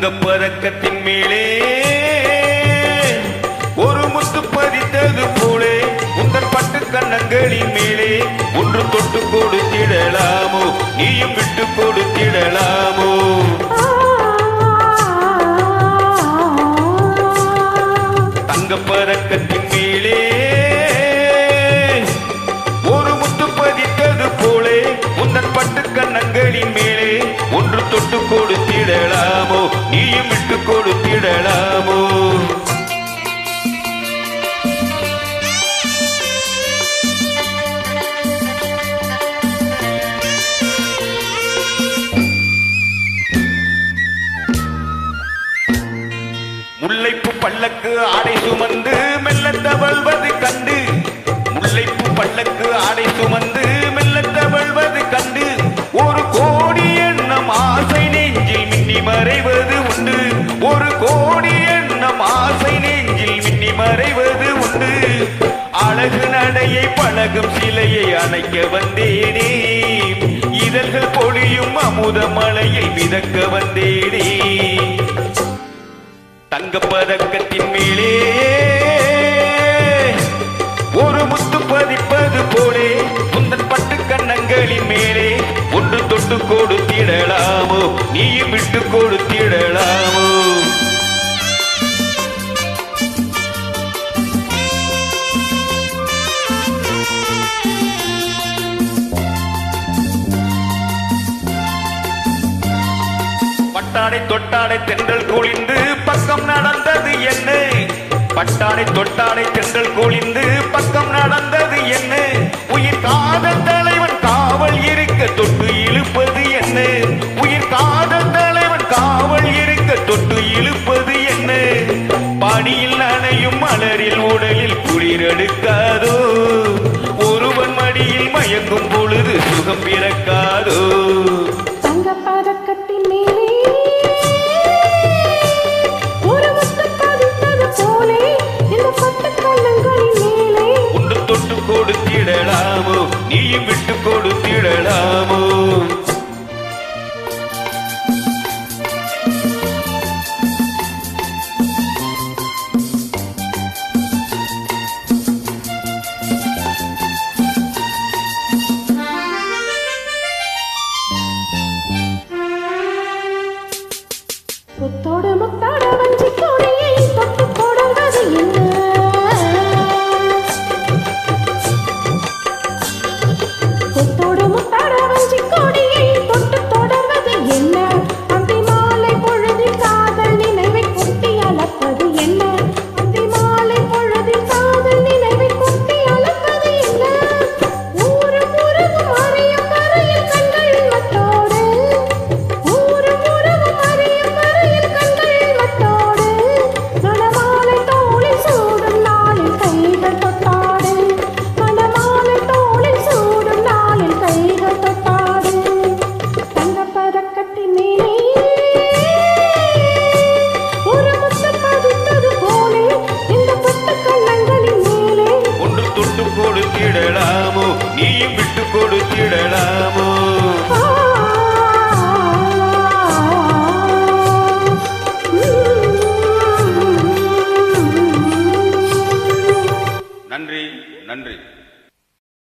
தங்கப் பதக்கத்தின் மேலே ஒரு முத்து பதித்தது போலே உங்கள் பட்டு கண்ணங்களின் மேலே ஒன்று தொட்டு கொடுத்திடலாமோ, நீயும் விட்டு கொடுத்திடலாமோ? தங்கப் பதக்கத்தின் மேலே ஒரு முத்து பதித்தது போலே உங்கள் பட்டு கண்ணங்களின் மேலே ஒன்று தொட்டு கொடுத்திடலாமோ, நீயும் விட்டு கொடுத்திடலாமோ? முல்லைப்பு பல்லக்கு ஆடை சுமந்து மெல்ல தவழ்வது கண்டு, முல்லைப்பு பல்லக்கு ஆடை சுமந்து மெல்ல தவழ்வது கண்டு, ஒரு கோடி எண்ணம் ஆசை நெஞ்சில் மின்னி மறைவது உண்டு, ஒரு கோடி எண்ணம் ஆசை நெஞ்சில் மின்னி மறைவது உண்டு. அழகு நடையை பழகும் சிலையை அணைக்க வந்தேனே, இதழ்கள் பொழியும் அமுத மலையில் மிதக்க வந்தேனே. தங்கப் பதக்கத்தின் மேலே ஒரு முத்து பதிப்பது போலே உந்தன் பட்டு கண்ணங்களின் மேலே ஒன்று தொட்டு கொடுத்திடலாமோ, நீயும் விட்டு கொடுத்திடலாமோ? பட்டாடை தொட்டாடை தென்றல் குளிந்து பக்கம் நடந்தது என்ன, பட்டாடை தொட்டாடை தென்றல் குளிந்து பக்கம் நடந்தது என்ன, உயிர் காதல் தலைவன் காவல் இருக்க தொட்டு இழுப்பது என்ன, உயிர் காதல் தலைவன் காவல் இருக்க தொட்டு இழுப்பது என்ன? பனியில் நனையும் மலரில் உடலில் குளிரெடுக்காதோ, ஒருவன் மடியில் மயங்கும் பொழுது சுகம் பிறக்காதோ? தங்கப் பதக்கத்தின் மேலே தொட்டு கொடுத்திடலாமோ, நீயும் விட்டு கொடுத்திடலாமோ? முத்தோடு முத்தாட வஞ்சி கொடியை தொட்டு போடுவது என்ன, முத்தோடு முத்தாட வஞ்சி கொடியை தொட்டு தொடர்வது என்ன, அந்தி மாலை பொழுதில் காதல் நினைவை கொட்டி அளப்பது என்ன, அந்தி மாலை பொழுதில் காதல் நினைவை கொட்டி அளப்பது என்ன? ஊரும் உறவும் அறியும் வரையில் கண்கள் மட்டோடு, ஊரும் உறவும் அறியும் வரையில் கண்கள் மட்டோடு, மணமாலை தோளில் சூடும் நாளில் கைகள் தொட்டாடு, மணமாலை தோளில் சூடும் நாளில் கைகள் தொட்டாடு. தங்கப் பதக்கத்தின் மேலே ஒரு முத்து பதித்தது போலே இந்த பட்டு கண்ணங்களின் மேலே ஒன்று தொட்டு கொடுத்திடலாமோ, நீயும் விட்டு கொடுத்திடலாமோ? நன்றி, நன்றி.